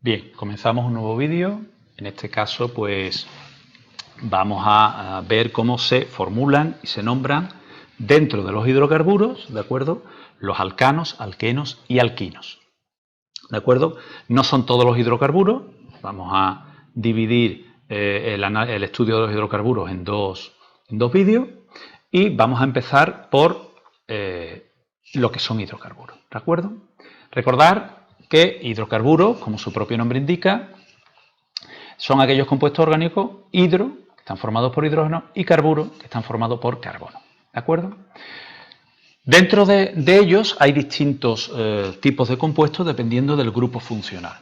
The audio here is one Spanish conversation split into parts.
Bien, comenzamos un nuevo vídeo. En este caso, pues vamos a ver cómo se formulan y se nombran dentro de los hidrocarburos, ¿de acuerdo? Los alcanos, alquenos y alquinos, ¿de acuerdo? No son todos los hidrocarburos. Vamos a dividir el estudio de los hidrocarburos en dos vídeos y vamos a empezar por lo que son hidrocarburos, ¿de acuerdo? Recordar que hidrocarburos, como su propio nombre indica, son aquellos compuestos orgánicos hidro, que están formados por hidrógeno, y carburos, que están formados por carbono, ¿de acuerdo? Dentro de ellos hay distintos tipos de compuestos dependiendo del grupo funcional,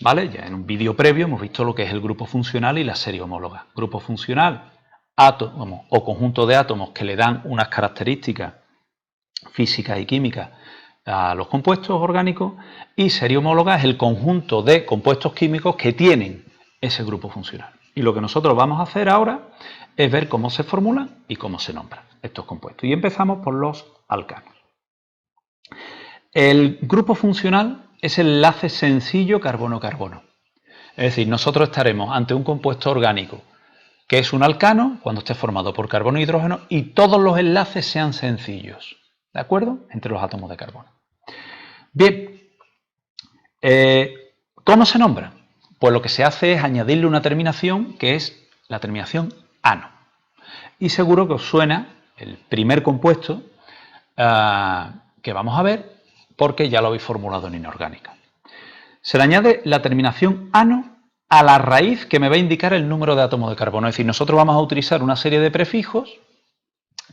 ¿vale? Ya en un vídeo previo hemos visto lo que es el grupo funcional y la serie homóloga. Grupo funcional, átomo o conjunto de átomos que le dan unas características físicas y químicas a los compuestos orgánicos, y serie homóloga es el conjunto de compuestos químicos que tienen ese grupo funcional. Y lo que nosotros vamos a hacer ahora es ver cómo se formulan y cómo se nombran estos compuestos. Y empezamos por los alcanos. El grupo funcional es el enlace sencillo carbono-carbono. Es decir, nosotros estaremos ante un compuesto orgánico que es un alcano cuando esté formado por carbono e hidrógeno y todos los enlaces sean sencillos, ¿de acuerdo? Entre los átomos de carbono. Bien, ¿cómo se nombra? Pues lo que se hace es añadirle una terminación que es la terminación ano. Y seguro que os suena el primer compuesto que vamos a ver, porque ya lo habéis formulado en inorgánica. Se le añade la terminación ano a la raíz que me va a indicar el número de átomos de carbono. Es decir, nosotros vamos a utilizar una serie de prefijos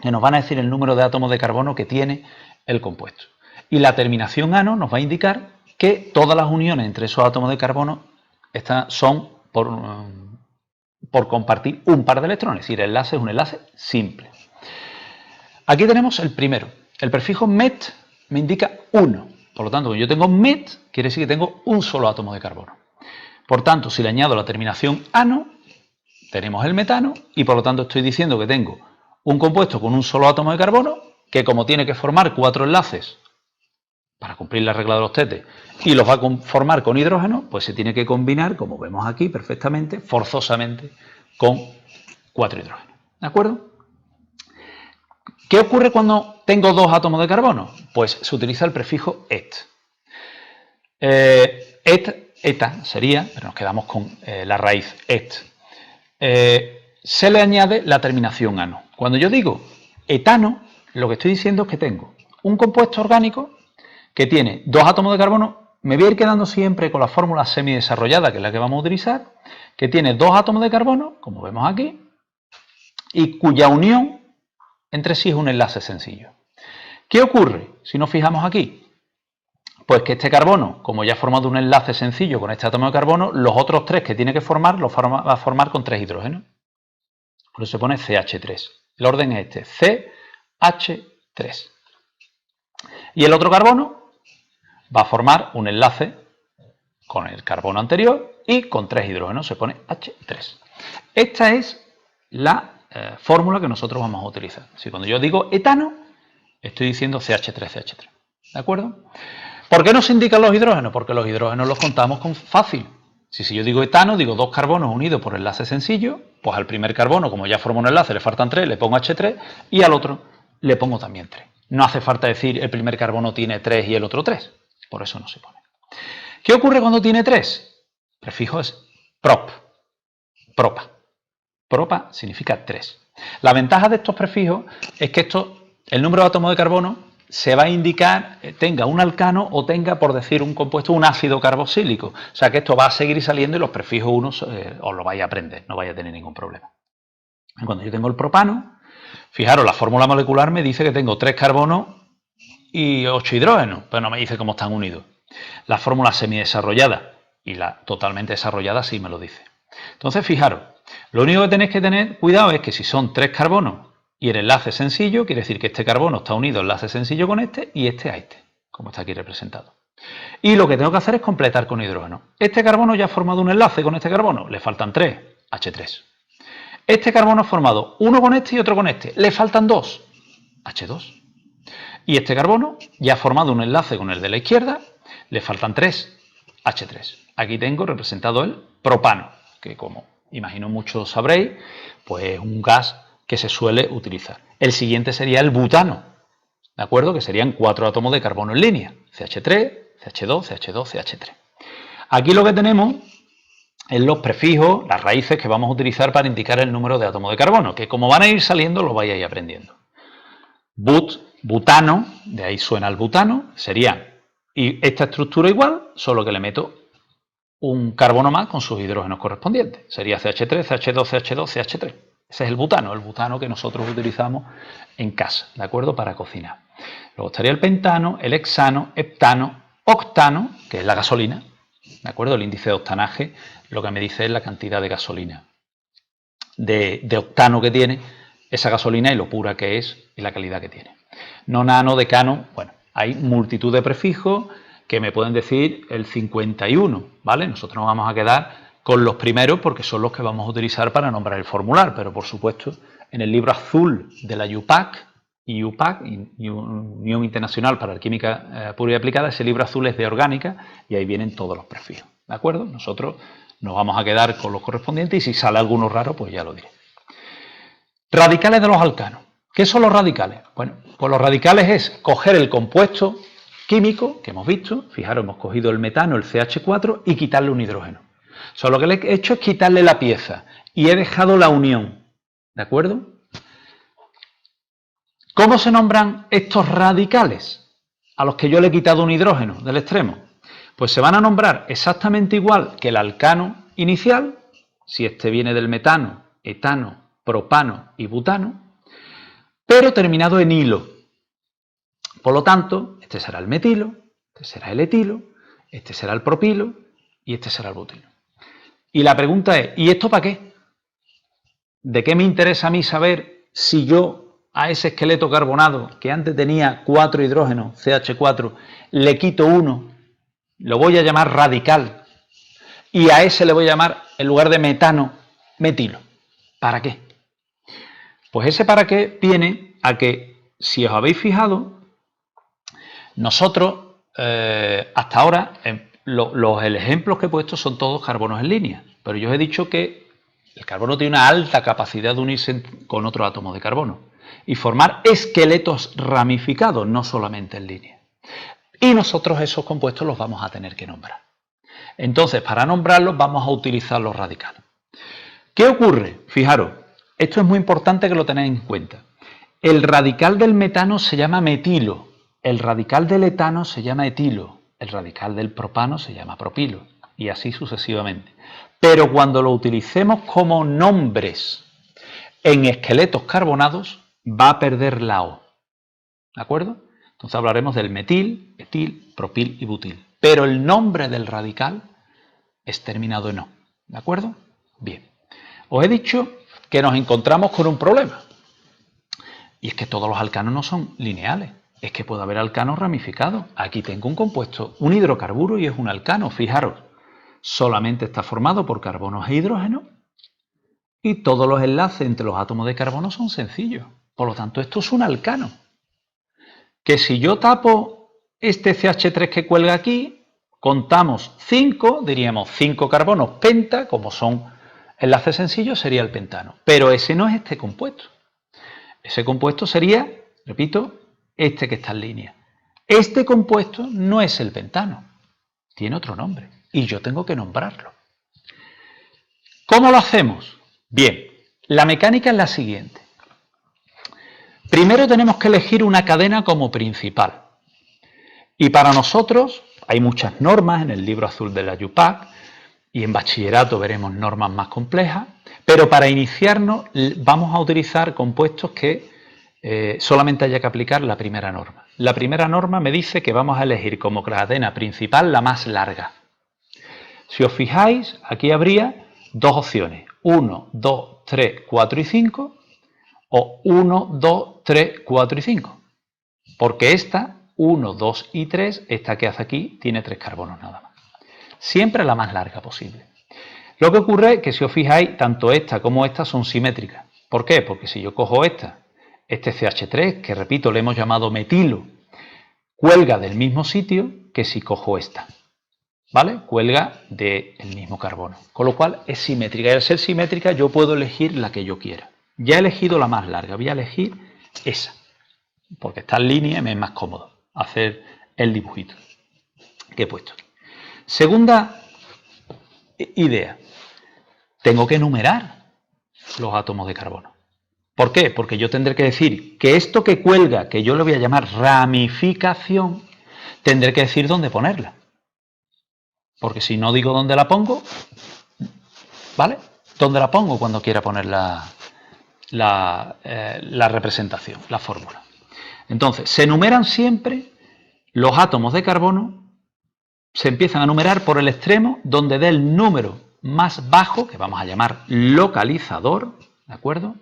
que nos van a decir el número de átomos de carbono que tiene el compuesto. Y la terminación ano nos va a indicar que todas las uniones entre esos átomos de carbono son por compartir un par de electrones. Es decir, el enlace es un enlace simple. Aquí tenemos el primero. El prefijo met me indica 1. Por lo tanto, cuando yo tengo met, quiere decir que tengo un solo átomo de carbono. Por tanto, si le añado la terminación ano, tenemos el metano y por lo tanto estoy diciendo que tengo un compuesto con un solo átomo de carbono que, como tiene que formar 4 enlaces para cumplir la regla de los tetes y los va a formar con hidrógeno, pues se tiene que combinar, como vemos aquí perfectamente, forzosamente, con 4 hidrógenos. ¿De acuerdo? ¿Qué ocurre cuando tengo 2 átomos de carbono? Pues se utiliza el prefijo et. Eta sería, pero nos quedamos con la raíz et. Se le añade la terminación ano. Cuando yo digo etano, lo que estoy diciendo es que tengo un compuesto orgánico que tiene 2 átomos de carbono. Me voy a ir quedando siempre con la fórmula semidesarrollada, que es la que vamos a utilizar, que tiene 2 átomos de carbono, como vemos aquí, y cuya unión entre sí es un enlace sencillo. ¿Qué ocurre si nos fijamos aquí? Pues que este carbono, como ya ha formado un enlace sencillo con este átomo de carbono, los otros 3 que tiene que formar los va a formar con 3 hidrógenos. Por eso se pone CH3. El orden es este, CH3. Y el otro carbono va a formar un enlace con el carbono anterior y con 3 hidrógenos, se pone H3. Esta es la fórmula que nosotros vamos a utilizar. Si cuando yo digo etano, estoy diciendo CH3, CH3. ¿De acuerdo? ¿Por qué nos indican los hidrógenos? Porque los hidrógenos los contamos con fácil. Si yo digo etano, digo 2 carbonos unidos por enlace sencillo, pues al primer carbono, como ya formó un enlace, le faltan 3, le pongo H3, y al otro le pongo también 3. No hace falta decir el primer carbono tiene 3 y el otro 3. Por eso no se pone. ¿Qué ocurre cuando tiene 3? El prefijo es prop. Propa. Propa significa 3. La ventaja de estos prefijos es que el número de átomos de carbono se va a indicar, tenga un alcano o tenga, por decir un compuesto, un ácido carboxílico. O sea que esto va a seguir saliendo y los prefijos unos os lo vais a aprender, no vais a tener ningún problema. Cuando yo tengo el propano, fijaros, la fórmula molecular me dice que tengo 3 carbonos y 8 hidrógenos, pero no me dice cómo están unidos. La fórmula semidesarrollada y la totalmente desarrollada sí me lo dice. Entonces, fijaros, lo único que tenéis que tener cuidado es que si son 3 carbonos y el enlace sencillo, quiere decir que este carbono está unido enlace sencillo con este y este a este, como está aquí representado. Y lo que tengo que hacer es completar con hidrógeno. Este carbono ya ha formado un enlace con este carbono, le faltan 3, H3. Este carbono ha formado uno con este y otro con este, le faltan 2, H2. Y este carbono ya ha formado un enlace con el de la izquierda, le faltan 3, H3. aquí tengo representado el propano, que como imagino muchos sabréis, pues es un gas que se suele utilizar. El siguiente sería el butano, ¿de acuerdo? Que serían 4 átomos de carbono en línea, CH3, CH2, CH2, CH3. Aquí lo que tenemos es los prefijos, las raíces que vamos a utilizar para indicar el número de átomos de carbono, que como van a ir saliendo lo vais a ir aprendiendo. Butano, de ahí suena el butano, sería y esta estructura igual, solo que le meto un carbono más con sus hidrógenos correspondientes. Sería CH3, CH2, CH2, CH3. Ese es el butano que nosotros utilizamos en casa, ¿de acuerdo? Para cocinar. Luego estaría el pentano, el hexano, heptano, octano, que es la gasolina, ¿de acuerdo? El índice de octanaje lo que me dice es la cantidad de gasolina, de octano que tiene esa gasolina y lo pura que es y la calidad que tiene. Nonano, decano, bueno, hay multitud de prefijos que me pueden decir el 51, ¿vale? Nosotros nos vamos a quedar con los primeros porque son los que vamos a utilizar para nombrar el formular, pero por supuesto en el libro azul de la UPAC, Unión Internacional para la Química Pura y Aplicada, ese libro azul es de orgánica y ahí vienen todos los prefijos, ¿de acuerdo? Nosotros nos vamos a quedar con los correspondientes y si sale alguno raro, pues ya lo diré. Radicales de los alcanos. ¿Qué son los radicales? Bueno, pues los radicales es coger el compuesto químico que hemos visto, fijaros, hemos cogido el metano, el CH4, y quitarle un hidrógeno. Solo lo que le he hecho es quitarle la pieza y he dejado la unión, ¿de acuerdo? ¿Cómo se nombran estos radicales a los que yo le he quitado un hidrógeno del extremo? Pues se van a nombrar exactamente igual que el alcano inicial, si este viene del metano, etano, propano y butano, pero terminado en hilo. Por lo tanto, este será el metilo, este será el etilo, este será el propilo y este será el butilo. Y la pregunta es, ¿y esto para qué? ¿De qué me interesa a mí saber si yo a ese esqueleto carbonado que antes tenía 4 hidrógenos, CH4, le quito uno, lo voy a llamar radical, y a ese le voy a llamar, en lugar de metano, metilo? ¿Para qué? Pues ese para qué viene a que, si os habéis fijado, nosotros hasta ahora, los ejemplos que he puesto son todos carbonos en línea, pero yo os he dicho que el carbono tiene una alta capacidad de unirse con otros átomos de carbono y formar esqueletos ramificados, no solamente en línea. Y nosotros esos compuestos los vamos a tener que nombrar. Entonces, para nombrarlos vamos a utilizar los radicales. ¿Qué ocurre? Fijaros, esto es muy importante que lo tengáis en cuenta. El radical del metano se llama metilo, el radical del etano se llama etilo, el radical del propano se llama propilo, y así sucesivamente. Pero cuando lo utilicemos como nombres en esqueletos carbonados, va a perder la O, ¿de acuerdo? Entonces hablaremos del metil, etil, propil y butil. Pero el nombre del radical es terminado en O, ¿de acuerdo? Bien. Os he dicho que nos encontramos con un problema. Y es que todos los alcanos no son lineales. Es que puede haber alcanos ramificados. Aquí tengo un compuesto, un hidrocarburo y es un alcano. Fijaros, solamente está formado por carbonos e hidrógenos y todos los enlaces entre los átomos de carbono son sencillos. Por lo tanto, esto es un alcano. Que si yo tapo este CH3 que cuelga aquí, contamos 5, diríamos 5 carbonos penta, como son enlaces sencillos, sería el pentano. Pero ese no es este compuesto. Ese compuesto sería, repito, este que está en línea. Este compuesto no es el pentano, tiene otro nombre y yo tengo que nombrarlo. ¿Cómo lo hacemos? Bien, la mecánica es la siguiente. Primero tenemos que elegir una cadena como principal. Y para nosotros hay muchas normas en el libro azul de la UPAC y en bachillerato veremos normas más complejas, pero para iniciarnos vamos a utilizar compuestos que solamente haya que aplicar la primera norma. La primera norma me dice que vamos a elegir como cadena principal la más larga. Si os fijáis, aquí habría dos opciones, 1, 2, 3, 4 y 5, o 1, 2, 3, 4 y 5. Porque esta, 1, 2 y 3, esta que hace aquí, tiene 3 carbonos nada más. Siempre la más larga posible. Lo que ocurre es que si os fijáis, tanto esta como esta son simétricas. ¿Por qué? Porque si yo cojo esta, este CH3, que repito, le hemos llamado metilo, cuelga del mismo sitio que si cojo esta. ¿vale? Cuelga del mismo carbono. Con lo cual es simétrica. Y al ser simétrica yo puedo elegir la que yo quiera. Ya he elegido la más larga. Voy a elegir esa. Porque está en línea y me es más cómodo hacer el dibujito que he puesto aquí. Segunda idea. Tengo que numerar los átomos de carbono. ¿Por qué? Porque yo tendré que decir que esto que cuelga, que yo le voy a llamar ramificación, tendré que decir dónde ponerla. Porque si no digo dónde la pongo, ¿vale? ¿Dónde la pongo cuando quiera poner la representación, la fórmula? Entonces, se numeran siempre los átomos de carbono, se empiezan a numerar por el extremo donde dé el número más bajo, que vamos a llamar localizador, ¿de acuerdo?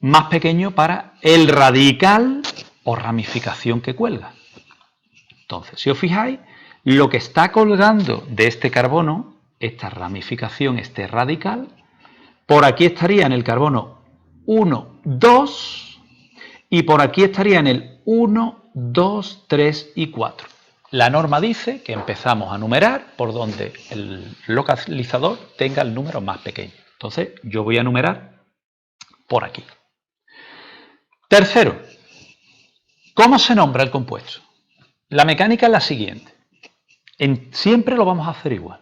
Más pequeño para el radical o ramificación que cuelga. Entonces, si os fijáis, lo que está colgando de este carbono, esta ramificación, este radical, por aquí estaría en el carbono 1, 2 y por aquí estaría en el 1, 2, 3 y 4. La norma dice que empezamos a numerar por donde el localizador tenga el número más pequeño. Entonces, yo voy a numerar por aquí. Tercero, ¿cómo se nombra el compuesto? La mecánica es la siguiente. Siempre lo vamos a hacer igual.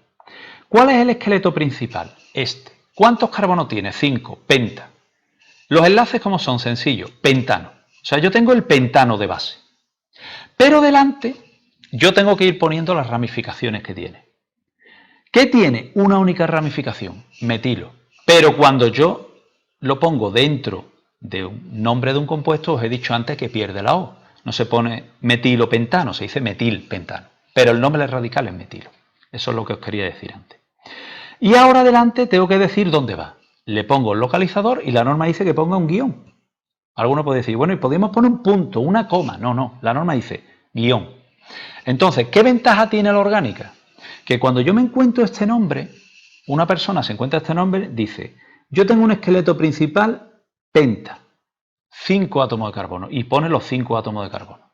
¿Cuál es el esqueleto principal? Este. ¿Cuántos carbonos tiene? 5. Penta. Los enlaces, ¿cómo son? Sencillos. Pentano. O sea, yo tengo el pentano de base. Pero delante, yo tengo que ir poniendo las ramificaciones que tiene. ¿Qué tiene? Una única ramificación. Metilo. Pero cuando yo lo pongo dentro de un nombre de un compuesto, os he dicho antes que pierde la O. No se pone metilopentano, se dice metilpentano. Pero el nombre radical es metilo. Eso es lo que os quería decir antes. Y ahora adelante tengo que decir dónde va. Le pongo el localizador y la norma dice que ponga un guión. Alguno puede decir, bueno, y podemos poner un punto, una coma. No, la norma dice guión. Entonces, ¿qué ventaja tiene la orgánica? Que cuando yo me encuentro este nombre, una persona se encuentra este nombre, dice, yo tengo un esqueleto principal penta, 5 átomos de carbono, y pone los 5 átomos de carbono.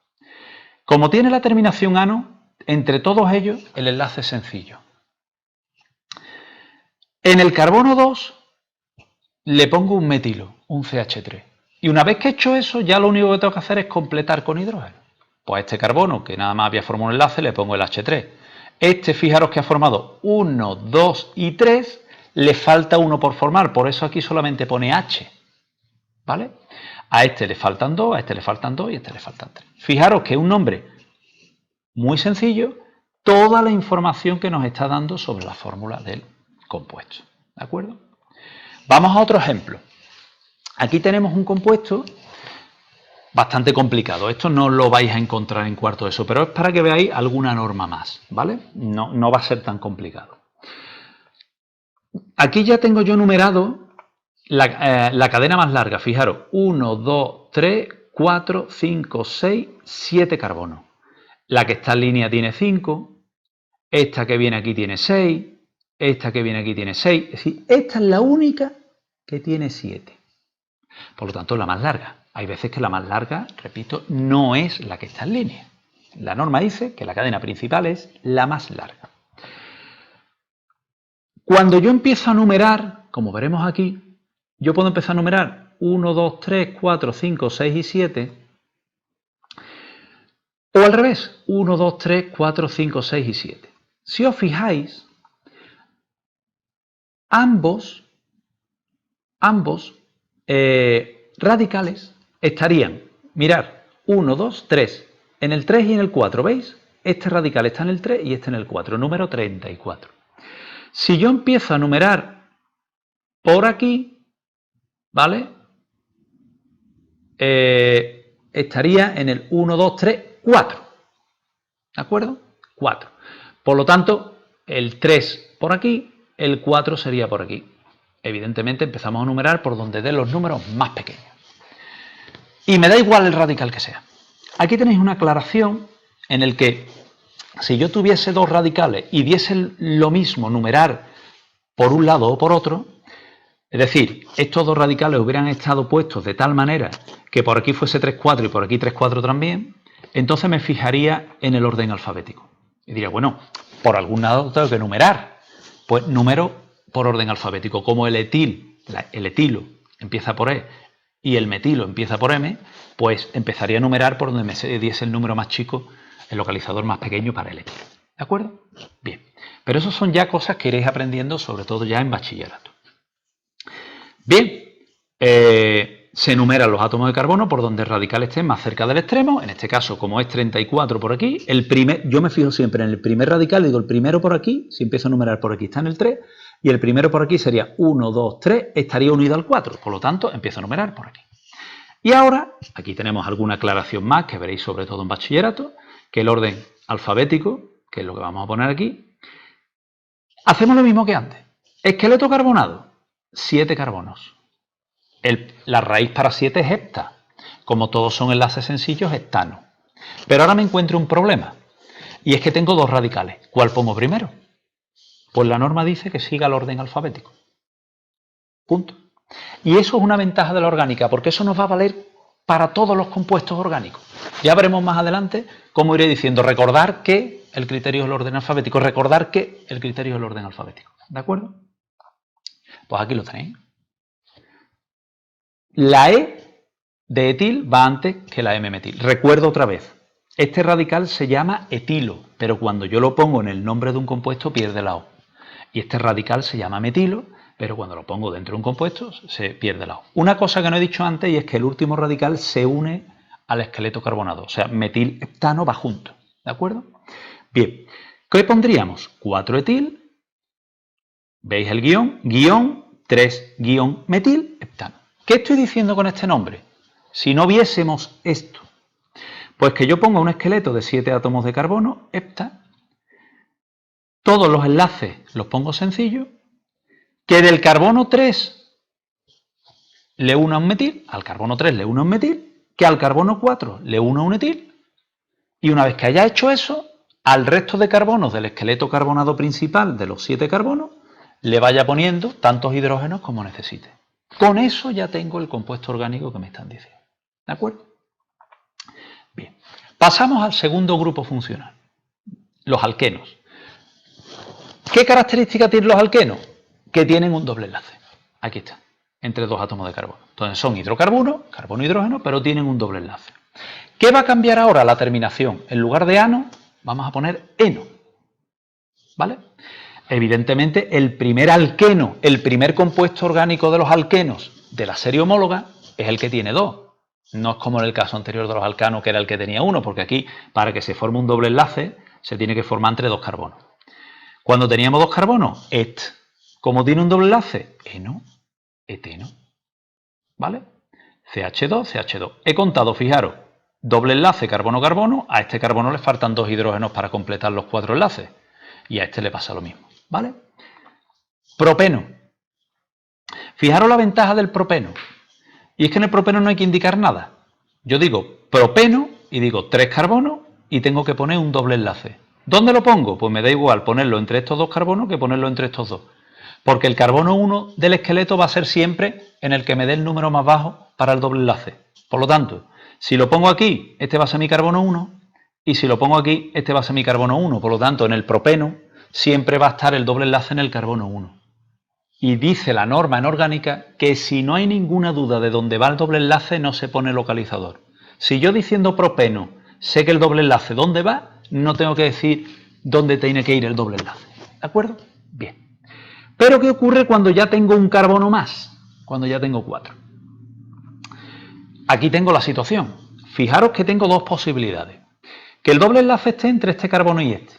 Como tiene la terminación ano, entre todos ellos el enlace es sencillo. En el carbono 2 le pongo un metilo, un CH3. Y una vez que he hecho eso, ya lo único que tengo que hacer es completar con hidrógeno. Pues a este carbono, que nada más había formado un enlace, le pongo el H3. Este, fijaros que ha formado 1, 2 y 3, le falta uno por formar, por eso aquí solamente pone H. ¿Vale? A este le faltan 2, a este le faltan 2 y a este le faltan 3. Fijaros que es un nombre muy sencillo, toda la información que nos está dando sobre la fórmula del compuesto. ¿De acuerdo? Vamos a otro ejemplo. Aquí tenemos un compuesto bastante complicado. Esto no lo vais a encontrar en cuarto de eso, pero es para que veáis alguna norma más, ¿vale? No va a ser tan complicado. Aquí ya tengo yo numerado la cadena más larga. Fijaros, 1, 2, 3, 4, 5, 6, 7 carbonos. La que está en línea tiene 5, esta que viene aquí tiene 6, esta que viene aquí tiene 6. Es decir, esta es la única que tiene 7. Por lo tanto, es la más larga. Hay veces que la más larga, repito, no es la que está en línea. La norma dice que la cadena principal es la más larga. Cuando yo empiezo a numerar, como veremos aquí, yo puedo empezar a numerar 1, 2, 3, 4, 5, 6 y 7. O al revés, 1, 2, 3, 4, 5, 6 y 7. Si os fijáis, ambos radicales estarían, mirad, 1, 2, 3, en el 3 y en el 4, ¿veis? Este radical está en el 3 y este en el 4, número 34. Si yo empiezo a numerar por aquí, ¿vale? Estaría en el 1, 2, 3, 4. ¿De acuerdo? 4. Por lo tanto, el 3 por aquí, el 4 sería por aquí. Evidentemente empezamos a numerar por donde den los números más pequeños. Y me da igual el radical que sea. Aquí tenéis una aclaración en el que si yo tuviese dos radicales y diese lo mismo numerar por un lado o por otro, es decir, estos dos radicales hubieran estado puestos de tal manera que por aquí fuese 3, 4 y por aquí 3, 4 también, entonces me fijaría en el orden alfabético. Y diría, bueno, por algún lado tengo que numerar. Pues numero por orden alfabético. Como el etilo empieza por E y el metilo empieza por M, pues empezaría a numerar por donde me diese el número más chico, el localizador más pequeño para el etilo. ¿De acuerdo? Bien. Pero eso son ya cosas que iréis aprendiendo, sobre todo ya en bachillerato. Bien. Se enumeran los átomos de carbono por donde el radical esté más cerca del extremo. En este caso, como es 34 por aquí, yo me fijo siempre en el primer radical, digo el primero por aquí, si empiezo a numerar por aquí está en el 3, y el primero por aquí sería 1, 2, 3, estaría unido al 4, por lo tanto empiezo a numerar por aquí. Y ahora, aquí tenemos alguna aclaración más que veréis sobre todo en bachillerato, que el orden alfabético, que es lo que vamos a poner aquí, hacemos lo mismo que antes. Esqueleto carbonado, 7 carbonos. La raíz para 7 es hepta. Como todos son enlaces sencillos, heptano. Pero ahora me encuentro un problema. Y es que tengo dos radicales. ¿Cuál pongo primero? Pues la norma dice que siga el orden alfabético. Punto. Y eso es una ventaja de la orgánica, porque eso nos va a valer para todos los compuestos orgánicos. Ya veremos más adelante cómo iré diciendo, recordar que el criterio es el orden alfabético, recordar que el criterio es el orden alfabético. ¿De acuerdo? Pues aquí lo tenéis. La E de etil va antes que la M-metil. Recuerdo otra vez, este radical se llama etilo, pero cuando yo lo pongo en el nombre de un compuesto pierde la O. Y este radical se llama metilo, pero cuando lo pongo dentro de un compuesto se pierde la O. Una cosa que no he dicho antes y es que el último radical se une al esqueleto carbonado, o sea, metil-heptano va junto, ¿de acuerdo? Bien, ¿qué pondríamos? 4-etil, ¿veis el guión 3-metil-heptano. ¿Qué estoy diciendo con este nombre? Si no viésemos esto, pues que yo ponga un esqueleto de 7 átomos de carbono, hepta, todos los enlaces los pongo sencillos, que del carbono 3 le una un metil, al carbono 3 le una un metil, que al carbono 4 le una un etil, y una vez que haya hecho eso, al resto de carbonos del esqueleto carbonado principal de los 7 carbonos, le vaya poniendo tantos hidrógenos como necesite. Con eso ya tengo el compuesto orgánico que me están diciendo. ¿De acuerdo? Bien. Pasamos al segundo grupo funcional, los alquenos. ¿Qué características tienen los alquenos? Que tienen un doble enlace. Aquí está, entre dos átomos de carbono. Entonces son hidrocarburos, carbono-hidrógeno, pero tienen un doble enlace. ¿Qué va a cambiar ahora la terminación? En lugar de ano, vamos a poner eno. ¿Vale? Evidentemente, el primer alqueno, el primer compuesto orgánico de los alquenos de la serie homóloga es el que tiene 2. No es como en el caso anterior de los alcanos, que era el que tenía 1, porque aquí, para que se forme un doble enlace, se tiene que formar entre 2 carbonos. Cuando teníamos 2 carbonos, et. Como tiene un doble enlace, eno, eteno. ¿Vale? CH2, CH2. He contado, fijaros, doble enlace carbono-carbono, a este carbono le faltan 2 hidrógenos para completar los 4 enlaces. Y a este le pasa lo mismo. ¿Vale? Propeno. Fijaros la ventaja del propeno. Y es que en el propeno no hay que indicar nada. Yo digo propeno y digo 3 carbonos y tengo que poner un doble enlace. ¿Dónde lo pongo? Pues me da igual ponerlo entre estos 2 carbonos que ponerlo entre estos 2. Porque el carbono 1 del esqueleto va a ser siempre en el que me dé el número más bajo para el doble enlace. Por lo tanto, si lo pongo aquí, este va a ser mi carbono 1. Y si lo pongo aquí, este va a ser mi carbono 1. Por lo tanto, en el propeno siempre va a estar el doble enlace en el carbono 1. Y dice la norma en orgánica que si no hay ninguna duda de dónde va el doble enlace, no se pone localizador. Si yo diciendo propeno sé que el doble enlace dónde va, no tengo que decir dónde tiene que ir el doble enlace. ¿De acuerdo? Bien. Pero ¿qué ocurre cuando ya tengo un carbono más? Cuando ya tengo 4. Aquí tengo la situación. Fijaros que tengo dos posibilidades. Que el doble enlace esté entre este carbono y este.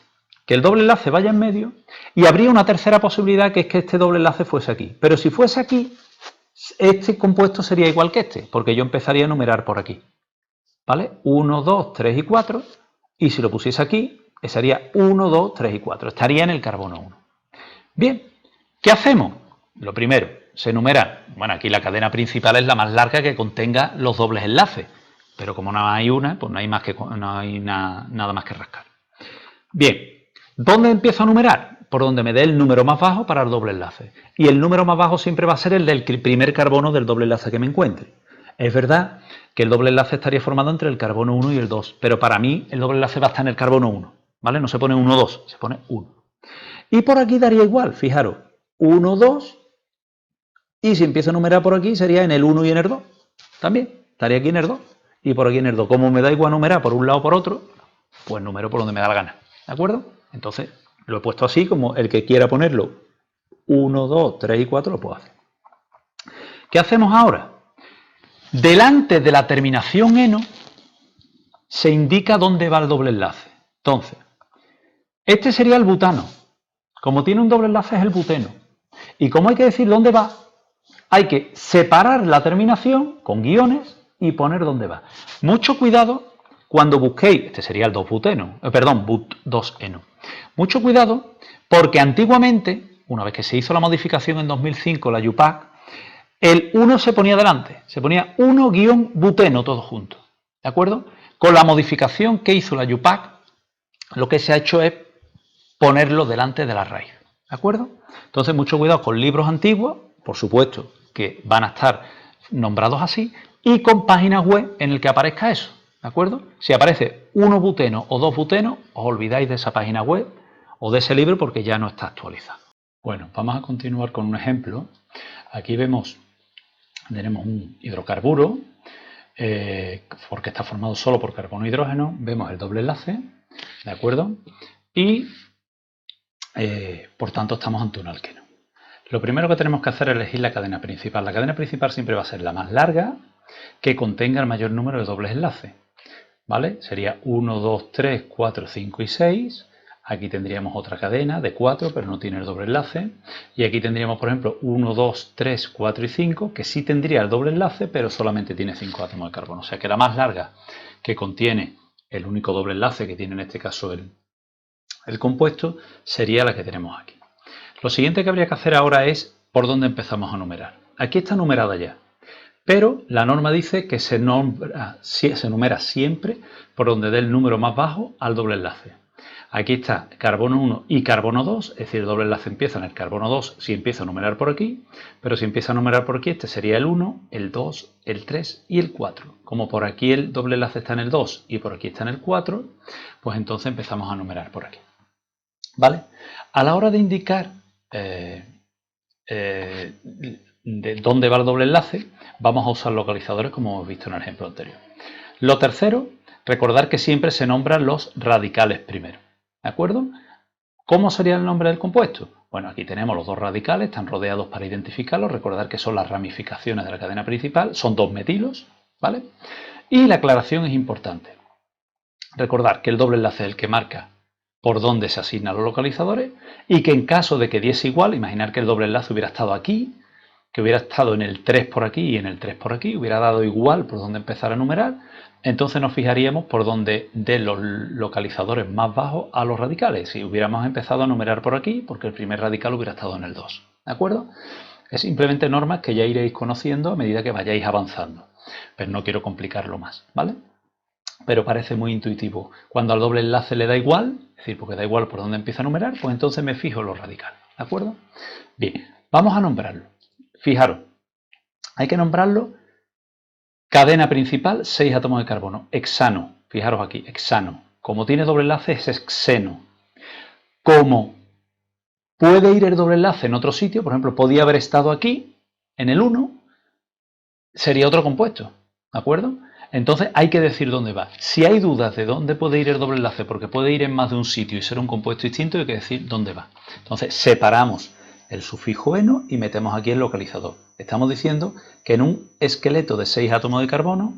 Que el doble enlace vaya en medio. Y habría una tercera posibilidad, que es que este doble enlace fuese aquí. Pero si fuese aquí, este compuesto sería igual que este, porque yo empezaría a numerar por aquí. ¿Vale? 1, 2, 3 y 4. Y si lo pusiese aquí, sería 1, 2, 3 y 4. Estaría en el carbono 1. Bien, ¿qué hacemos? Lo primero, se enumera. Bueno, aquí la cadena principal es la más larga que contenga los dobles enlaces. Pero como no hay una, pues no hay nada más que rascar. Bien, ¿dónde empiezo a numerar? Por donde me dé el número más bajo para el doble enlace. Y el número más bajo siempre va a ser el del primer carbono del doble enlace que me encuentre. Es verdad que el doble enlace estaría formado entre el carbono 1 y el 2, pero para mí el doble enlace va a estar en el carbono 1. ¿vale? No se pone 1, 2, se pone 1. Y por aquí daría igual, fijaros, 1, 2, y si empiezo a numerar por aquí sería en el 1 y en el 2, también, estaría aquí en el 2 y por aquí en el 2. Como me da igual numerar por un lado o por otro, pues numero por donde me da la gana, ¿de acuerdo? Entonces lo he puesto así, como el que quiera ponerlo 1, 2, 3 y 4 lo puedo hacer. ¿Qué hacemos ahora? Delante de la terminación eno se indica dónde va el doble enlace. Entonces, este sería el butano. Como tiene un doble enlace es el buteno. Y como hay que decir dónde va, hay que separar la terminación con guiones y poner dónde va. Mucho cuidado cuando busquéis, este sería el 2-buteno, but2eno. Mucho cuidado porque antiguamente, una vez que se hizo la modificación en 2005, la UPAC, el 1 se ponía delante, se ponía 1-buteno todo junto, ¿de acuerdo? Con la modificación que hizo la UPAC, lo que se ha hecho es ponerlo delante de la raíz, ¿de acuerdo? Entonces, mucho cuidado con libros antiguos, por supuesto, que van a estar nombrados así, y con páginas web en el que aparezca eso, ¿de acuerdo? Si aparece 1-buteno o 2-buteno, os olvidáis de esa página web o de ese libro porque ya no está actualizado. Bueno, vamos a continuar con un ejemplo. Aquí tenemos un hidrocarburo, porque está formado solo por carbono e hidrógeno, vemos el doble enlace, ¿de acuerdo? Y por tanto estamos ante un alqueno. Lo primero que tenemos que hacer es elegir la cadena principal. La cadena principal siempre va a ser la más larga que contenga el mayor número de dobles enlaces, ¿vale? Sería 1, 2, 3, 4, 5 y 6. Aquí tendríamos otra cadena de 4, pero no tiene el doble enlace. Y aquí tendríamos, por ejemplo, 1, 2, 3, 4 y 5, que sí tendría el doble enlace, pero solamente tiene 5 átomos de carbono. O sea que la más larga, que contiene el único doble enlace que tiene en este caso el compuesto, sería la que tenemos aquí. Lo siguiente que habría que hacer ahora es por dónde empezamos a numerar. Aquí está numerada ya, pero la norma dice que se numera siempre por donde dé el número más bajo al doble enlace. Aquí está carbono 1 y carbono 2, es decir, el doble enlace empieza en el carbono 2 si empiezo a numerar por aquí, pero si empiezo a numerar por aquí, este sería el 1, el 2, el 3 y el 4. Como por aquí el doble enlace está en el 2 y por aquí está en el 4, pues entonces empezamos a numerar por aquí. ¿Vale? A la hora de indicar de dónde va el doble enlace, vamos a usar localizadores como hemos visto en el ejemplo anterior. Lo tercero, recordar que siempre se nombran los radicales primero, ¿de acuerdo? ¿Cómo sería el nombre del compuesto? Bueno, aquí tenemos los dos radicales, están rodeados para identificarlos, recordar que son las ramificaciones de la cadena principal, son dos metilos, ¿vale? Y la aclaración es importante. Recordar que el doble enlace es el que marca por dónde se asignan los localizadores y que en caso de que diese igual, imaginar que el doble enlace hubiera estado aquí, que hubiera estado en el 3 por aquí y en el 3 por aquí, hubiera dado igual por dónde empezar a numerar, entonces nos fijaríamos por dónde de los localizadores más bajos a los radicales. Si hubiéramos empezado a numerar por aquí, porque el primer radical hubiera estado en el 2, ¿de acuerdo? Es simplemente normas que ya iréis conociendo a medida que vayáis avanzando, pero no quiero complicarlo más, ¿vale? Pero parece muy intuitivo. Cuando al doble enlace le da igual, es decir, porque da igual por dónde empieza a numerar, pues entonces me fijo en los radicales, ¿de acuerdo? Bien, vamos a nombrarlo. Fijaros, hay que nombrarlo cadena principal, 6 átomos de carbono, hexano, fijaros aquí, hexano. Como tiene doble enlace es hexeno. Como puede ir el doble enlace en otro sitio, por ejemplo, podía haber estado aquí, en el 1, sería otro compuesto, ¿de acuerdo? Entonces hay que decir dónde va. Si hay dudas de dónde puede ir el doble enlace, porque puede ir en más de un sitio y ser un compuesto distinto, hay que decir dónde va. Entonces separamos el sufijo eno y metemos aquí el localizador. Estamos diciendo que en un esqueleto de 6 átomos de carbono,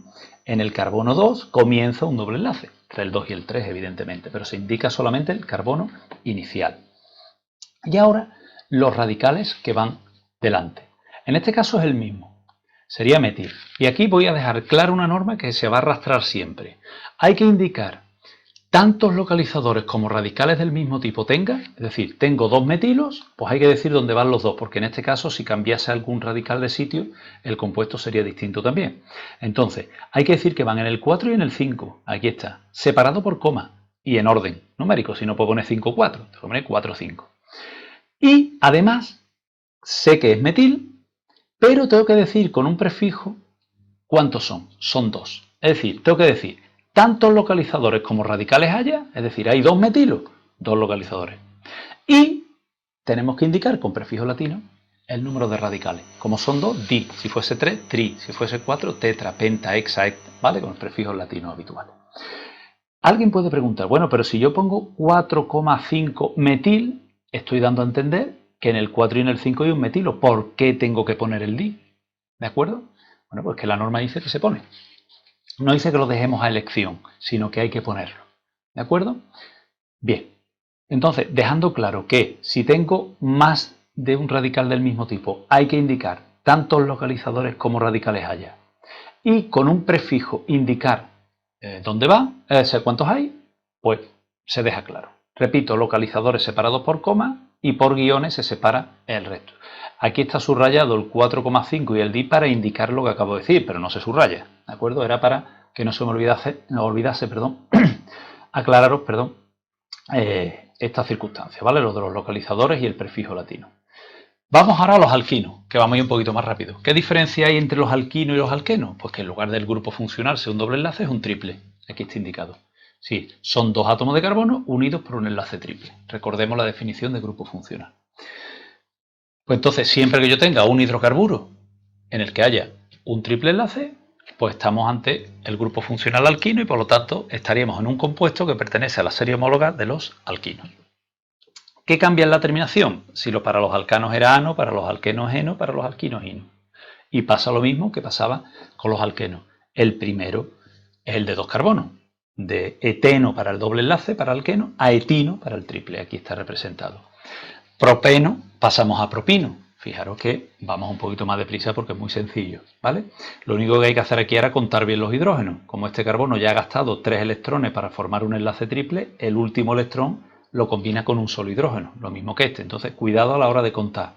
en el carbono 2 comienza un doble enlace, entre el 2 y el 3 evidentemente, pero se indica solamente el carbono inicial. Y ahora los radicales que van delante. En este caso es el mismo. Sería metil. Y aquí voy a dejar clara una norma que se va a arrastrar siempre. Hay que indicar tantos localizadores como radicales del mismo tipo tenga, es decir, tengo dos metilos, pues hay que decir dónde van los dos, porque en este caso si cambiase algún radical de sitio, el compuesto sería distinto también. Entonces, hay que decir que van en el 4 y en el 5, aquí está, separado por coma y en orden numérico, si no puedo poner 5, 4, tengo que poner 4, 5. Y además, sé que es metil, pero tengo que decir con un prefijo cuántos son. Son 2. Es decir, tengo que decir tantos localizadores como radicales haya, es decir, hay 2 metilos, 2 localizadores. Y tenemos que indicar con prefijo latino el número de radicales. Como son 2, di. Si fuese 3, tri. Si fuese 4, tetra, penta, hexa, hecta, ¿vale? Con los prefijos latinos habituales. Alguien puede preguntar, bueno, pero si yo pongo 4,5 metil, estoy dando a entender que en el 4 y en el 5 hay un metilo. ¿Por qué tengo que poner el di? ¿De acuerdo? Bueno, pues que la norma dice que se pone. No dice que lo dejemos a elección, sino que hay que ponerlo. ¿De acuerdo? Bien. Entonces, dejando claro que si tengo más de un radical del mismo tipo, hay que indicar tantos localizadores como radicales haya. Y con un prefijo indicar dónde va, cuántos hay, pues se deja claro. Repito, localizadores separados por coma y por guiones se separa el resto. Aquí está subrayado el 4,5 y el di para indicar lo que acabo de decir, pero no se subraya, ¿de acuerdo? Era para que no se me olvidase, aclararos, esta circunstancia, ¿vale? Lo de los localizadores y el prefijo latino. Vamos ahora a los alquinos, que vamos a ir un poquito más rápido. ¿Qué diferencia hay entre los alquinos y los alquenos? Pues que en lugar del grupo funcional sea un doble enlace, es un triple. Aquí está indicado. Sí, son 2 átomos de carbono unidos por un enlace triple. Recordemos la definición de grupo funcional. Pues entonces, siempre que yo tenga un hidrocarburo en el que haya un triple enlace, pues estamos ante el grupo funcional alquino y por lo tanto estaríamos en un compuesto que pertenece a la serie homóloga de los alquinos. ¿Qué cambia en la terminación? Si lo para los alcanos era ano, para los alquenos eno, para los alquinos ino. Y pasa lo mismo que pasaba con los alquenos. El primero es el de 2 carbonos, de eteno para el doble enlace, para alqueno, a etino para el triple. Aquí está representado. Propeno, pasamos a propino. Fijaros que vamos un poquito más deprisa porque es muy sencillo, ¿vale? Lo único que hay que hacer aquí era contar bien los hidrógenos. Como este carbono ya ha gastado 3 electrones para formar un enlace triple, el último electrón lo combina con un solo hidrógeno, lo mismo que este. Entonces, cuidado a la hora de contar.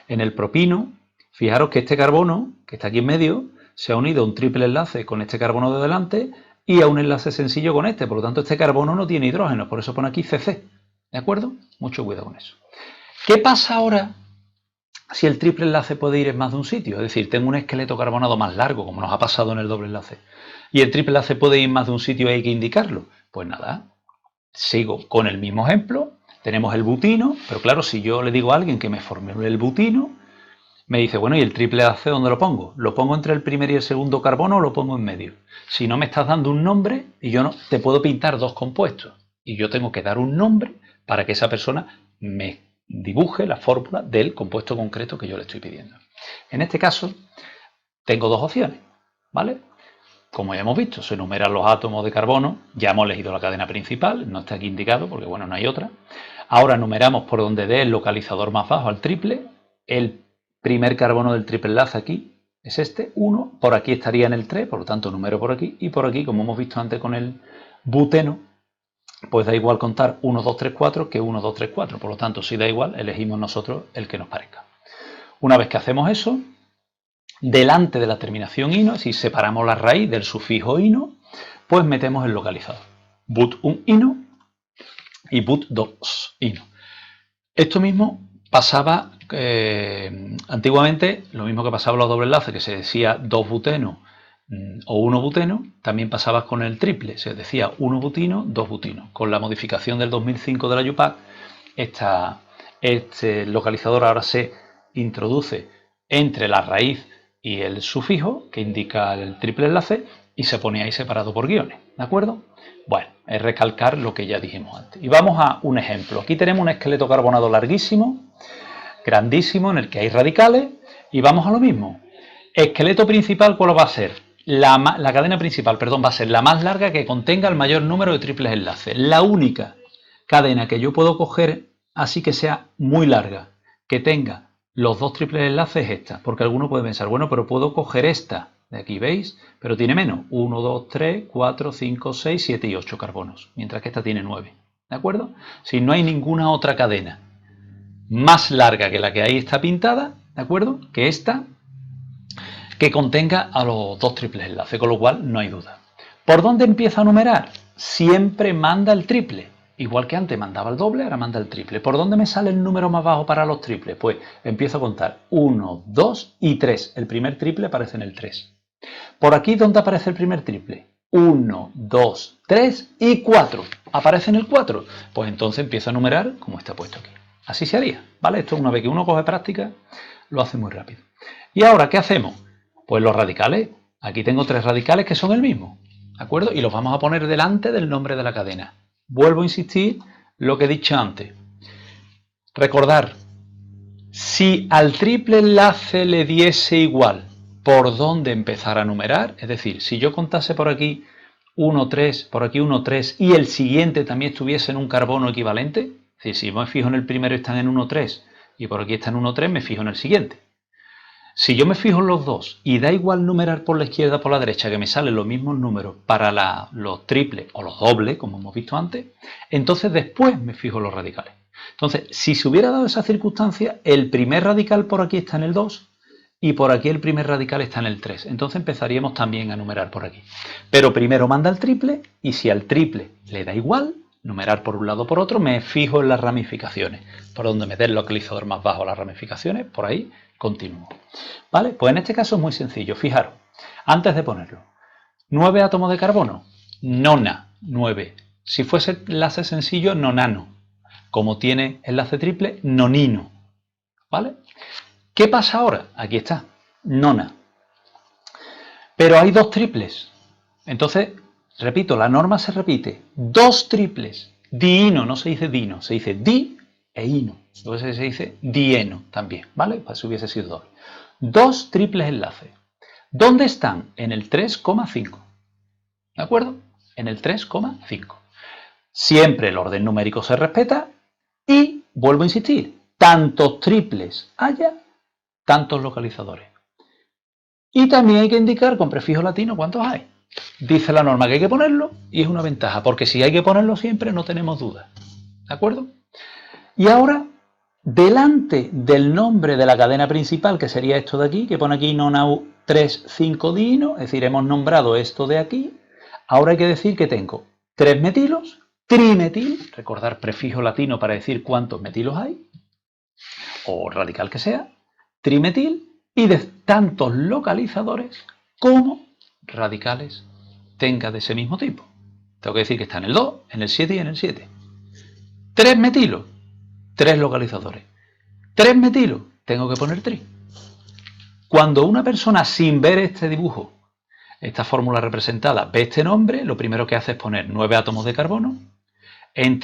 En el propino, fijaros que este carbono, que está aquí en medio, se ha unido a un triple enlace con este carbono de delante y a un enlace sencillo con este. Por lo tanto, este carbono no tiene hidrógeno, por eso pone aquí CC. ¿De acuerdo? Mucho cuidado con eso. ¿Qué pasa ahora si el triple enlace puede ir en más de un sitio? Es decir, tengo un esqueleto carbonado más largo, como nos ha pasado en el doble enlace, y el triple enlace puede ir en más de un sitio y hay que indicarlo. Pues nada, sigo con el mismo ejemplo. Tenemos el butino, pero claro, si yo le digo a alguien que me formule el butino, me dice, bueno, ¿y el triple enlace dónde lo pongo? ¿Lo pongo entre el primer y el segundo carbono o lo pongo en medio? Si no me estás dando un nombre, y yo no te puedo pintar 2 compuestos, y yo tengo que dar un nombre para que esa persona me dibuje la fórmula del compuesto concreto que yo le estoy pidiendo. En este caso, tengo 2 opciones, ¿vale? Como ya hemos visto, se enumeran los átomos de carbono, ya hemos elegido la cadena principal, no está aquí indicado porque, bueno, no hay otra. Ahora numeramos por donde dé el localizador más bajo al triple. El primer carbono del triple enlace aquí es este, 1, por aquí estaría en el 3, por lo tanto numero por aquí, y por aquí, como hemos visto antes con el buteno, pues da igual contar 1, 2, 3, 4 que 1, 2, 3, 4, por lo tanto, si da igual, elegimos nosotros el que nos parezca. Una vez que hacemos eso, delante de la terminación ino, si separamos la raíz del sufijo ino, pues metemos el localizador. But1 ino y but2 ino. Esto mismo pasaba antiguamente, lo mismo que pasaba en los doble enlaces, que se decía 2 buteno o 1 buteno, también pasaba con el triple, se decía 1 butino, 2 butino. Con la modificación del 2005 de la UPAC, este localizador ahora se introduce entre la raíz y el sufijo, que indica el triple enlace, y se pone ahí separado por guiones, ¿de acuerdo? Bueno, es recalcar lo que ya dijimos antes. Y vamos a un ejemplo. Aquí tenemos un esqueleto carbonado larguísimo, grandísimo, en el que hay radicales, y vamos a lo mismo. Esqueleto principal, ¿cuál va a ser? La cadena principal, perdón, va a ser la más larga que contenga el mayor número de triples enlaces. La única cadena que yo puedo coger así que sea muy larga, que tenga los 2 triples enlaces es esta, porque alguno puede pensar, bueno, pero puedo coger esta de aquí, ¿veis? Pero tiene menos, 1, 2, 3, 4, 5, 6, 7 y 8 carbonos, mientras que esta tiene 9, ¿de acuerdo? Si no hay ninguna otra cadena más larga que la que ahí está pintada, ¿de acuerdo? Que esta, que contenga a los 2 triples enlaces, con lo cual no hay duda. ¿Por dónde empieza a numerar? Siempre manda el triple. Igual que antes mandaba el doble, ahora manda el triple. ¿Por dónde me sale el número más bajo para los triples? Pues empiezo a contar 1, 2 y 3. El primer triple aparece en el 3. ¿Por aquí dónde aparece el primer triple? 1, 2, 3 y 4. ¿Aparece en el 4? Pues entonces empiezo a numerar como está puesto aquí. Así se haría, ¿vale? Esto una vez que uno coge práctica, lo hace muy rápido. ¿Y ahora qué hacemos? Pues los radicales. Aquí tengo 3 radicales que son el mismo, ¿de acuerdo? Y los vamos a poner delante del nombre de la cadena. Vuelvo a insistir lo que he dicho antes. Recordar, si al triple enlace le diese igual por dónde empezar a numerar, es decir, si yo contase por aquí 1, 3, por aquí 1, 3 y el siguiente también estuviese en un carbono equivalente, es decir, si me fijo en el primero y están en 1, 3 y por aquí está en 1, 3, me fijo en el siguiente. Si yo me fijo en los dos y da igual numerar por la izquierda o por la derecha, que me salen los mismos números para los triples o los dobles, como hemos visto antes, entonces después me fijo en los radicales. Entonces, si se hubiera dado esa circunstancia, el primer radical por aquí está en el 2 y por aquí el primer radical está en el 3. Entonces empezaríamos también a numerar por aquí. Pero primero manda el triple y si al triple le da igual, numerar por un lado o por otro, me fijo en las ramificaciones. Por donde me dé el localizador más bajo las ramificaciones, por ahí continúo. ¿Vale? Pues en este caso es muy sencillo. Fijaros, antes de ponerlo, 9 átomos de carbono, nona, 9. Si fuese enlace sencillo, nonano. Como tiene enlace triple, nonino. ¿Vale? ¿Qué pasa ahora? Aquí está, nona. Pero hay 2 triples. Entonces, repito, la norma se repite. 2 triples. Diino, no se dice dino, se dice di e ino. Entonces se dice dieno también, ¿vale? Pues si hubiese sido doble. 2 triples enlaces. ¿Dónde están? En el 3,5. ¿De acuerdo? En el 3,5. Siempre el orden numérico se respeta y, vuelvo a insistir, tantos triples haya, tantos localizadores. Y también hay que indicar con prefijo latino cuántos hay. Dice la norma que hay que ponerlo y es una ventaja, porque si hay que ponerlo siempre no tenemos dudas. ¿De acuerdo? Y ahora, delante del nombre de la cadena principal, que sería esto de aquí, que pone aquí nonau 3,5 diino, es decir, hemos nombrado esto de aquí, ahora hay que decir que tengo 3 metilos, trimetil, recordar prefijo latino para decir cuántos metilos hay, o radical que sea, trimetil, y de tantos localizadores como radicales tenga de ese mismo tipo. Tengo que decir que está en el 2, en el 7 y en el 7. 3 metilos, 3 localizadores. 3 metilos, tengo que poner 3. Cuando una persona sin ver este dibujo, esta fórmula representada, ve este nombre, lo primero que hace es poner 9 átomos de carbono. En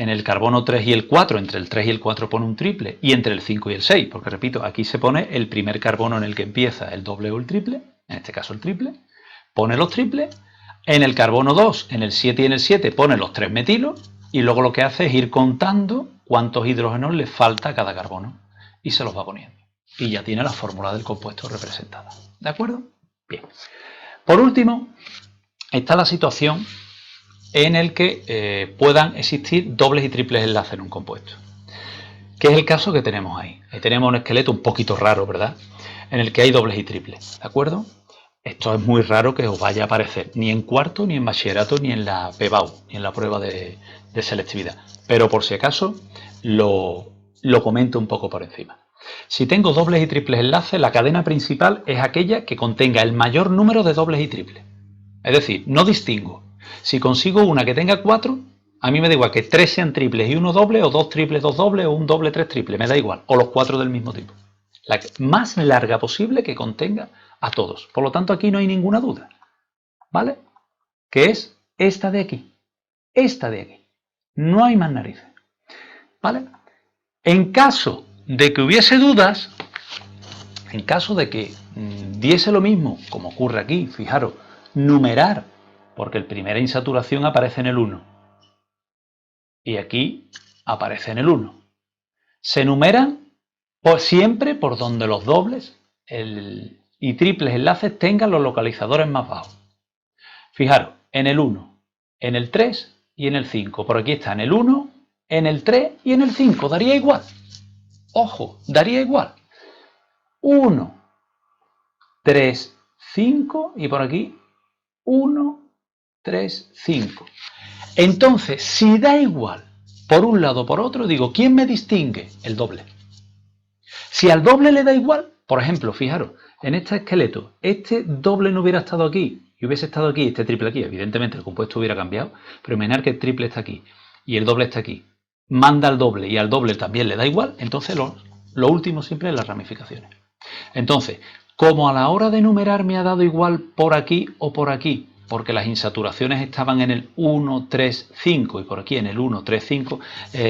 el carbono 3 y el 4, entre el 3 y el 4 pone un triple, y entre el 5 y el 6, porque repito, aquí se pone el primer carbono en el que empieza el doble o el triple, en este caso el triple, pone los triples, en el carbono 2, en el 7 y en el 7 pone los 3 metilos, y luego lo que hace es ir contando cuántos hidrógenos le falta a cada carbono, y se los va poniendo. Y ya tiene la fórmula del compuesto representada. ¿De acuerdo? Bien. Por último, está la situación en el que puedan existir dobles y triples enlaces en un compuesto, que es el caso que tenemos ahí. Ahí tenemos un esqueleto un poquito raro, ¿verdad? En el que hay dobles y triples, ¿de acuerdo? Esto es muy raro que os vaya a aparecer, ni en cuarto, ni en bachillerato, ni en la PBAU, ni en la prueba de selectividad. Pero por si acaso lo comento un poco por encima. Si tengo dobles y triples enlaces, la cadena principal es aquella que contenga el mayor número de dobles y triples. Es decir, no distingo. Si consigo una que tenga 4, a mí me da igual que 3 sean triples y uno doble, o 2 triples, 2 dobles, o un doble, 3 triples, me da igual. O los 4 del mismo tipo. La más larga posible que contenga a todos. Por lo tanto, aquí no hay ninguna duda. ¿Vale? Que es esta de aquí. Esta de aquí. No hay más narices. ¿Vale? En caso de que hubiese dudas, en caso de que diese lo mismo, como ocurre aquí, fijaros, numerar, porque el primera insaturación aparece en el 1 y aquí aparece en el 1. Se numeran siempre por donde los dobles y triples enlaces tengan los localizadores más bajos. Fijaros, en el 1, en el 3 y en el 5. Por aquí está en el 1, en el 3 y en el 5. Daría igual. Ojo, daría igual. 1, 3, 5 y por aquí 1, 3, 5. Entonces, si da igual por un lado o por otro, digo, ¿quién me distingue? El doble. Si al doble le da igual, por ejemplo, fijaros, en este esqueleto, este doble no hubiera estado aquí y hubiese estado aquí este triple aquí, evidentemente el compuesto hubiera cambiado, pero imaginar que el triple está aquí y el doble está aquí, manda al doble y al doble también le da igual, entonces lo último siempre es las ramificaciones. Entonces, como a la hora de numerar me ha dado igual por aquí o por aquí, porque las insaturaciones estaban en el 1, 3, 5 y por aquí en el 1, 3, 5,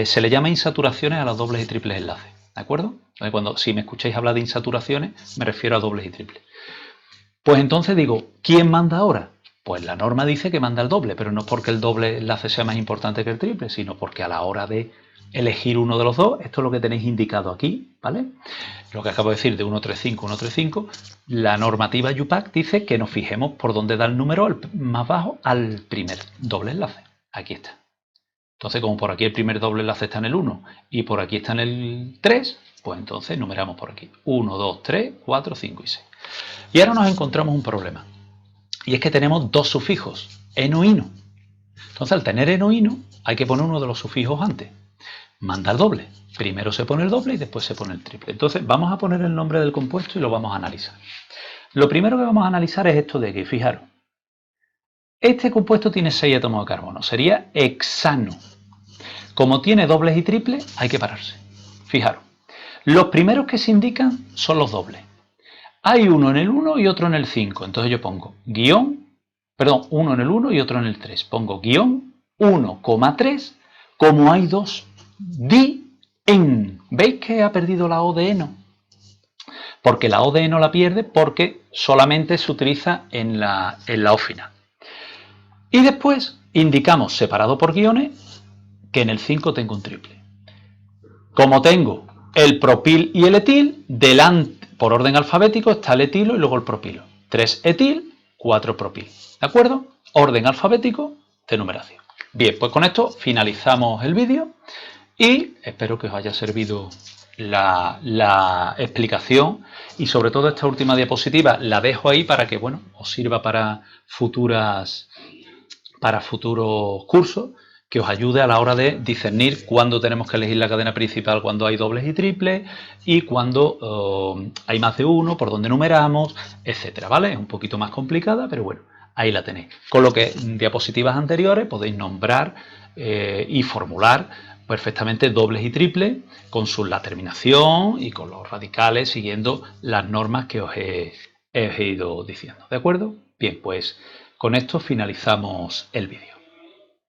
se le llama insaturaciones a los dobles y triples enlaces, ¿de acuerdo? Entonces, si me escucháis hablar de insaturaciones, me refiero a dobles y triples. Pues entonces digo, ¿quién manda ahora? Pues la norma dice que manda el doble, pero no es porque el doble enlace sea más importante que el triple, sino porque a la hora de elegir uno de los dos, esto es lo que tenéis indicado aquí, ¿vale? Lo que acabo de decir de 135, 135, la normativa UPAC dice que nos fijemos por dónde da el número más bajo al primer doble enlace. Aquí está. Entonces, como por aquí el primer doble enlace está en el 1 y por aquí está en el 3, pues entonces numeramos por aquí. 1, 2, 3, 4, 5 y 6. Y ahora nos encontramos un problema. Y es que tenemos dos sufijos, eno y no. Entonces, al tener eno y no, hay que poner uno de los sufijos antes. Manda el doble. Primero se pone el doble y después se pone el triple. Entonces, vamos a poner el nombre del compuesto y lo vamos a analizar. Lo primero que vamos a analizar es esto de aquí. Fijaros, este compuesto tiene 6 átomos de carbono. Sería hexano. Como tiene dobles y triples, hay que pararse. Fijaros, los primeros que se indican son los dobles. Hay uno en el 1 y otro en el 5. Entonces yo pongo uno en el 1 y otro en el 3. Pongo guión 1,3. Como hay dos, di en. ¿Veis que ha perdido la O de eno? Porque la O de eno la pierde porque solamente se utiliza en la O final. Y después indicamos, separado por guiones, que en el 5 tengo un triple. Como tengo el propil y el etil, delante, por orden alfabético, está el etilo y luego el propilo. 3 etil, 4 propil. ¿De acuerdo? Orden alfabético de numeración. Bien, pues con esto finalizamos el vídeo y espero que os haya servido la explicación y sobre todo esta última diapositiva la dejo ahí para que, bueno, os sirva para futuros cursos, que os ayude a la hora de discernir cuándo tenemos que elegir la cadena principal, cuando hay dobles y triples y cuando hay más de uno, por dónde numeramos, etcétera, ¿vale? Es un poquito más complicada, pero bueno, ahí la tenéis. Con lo que en diapositivas anteriores podéis nombrar y formular perfectamente dobles y triples con la terminación y con los radicales siguiendo las normas que os he ido diciendo, ¿de acuerdo? Bien, pues con esto finalizamos el vídeo.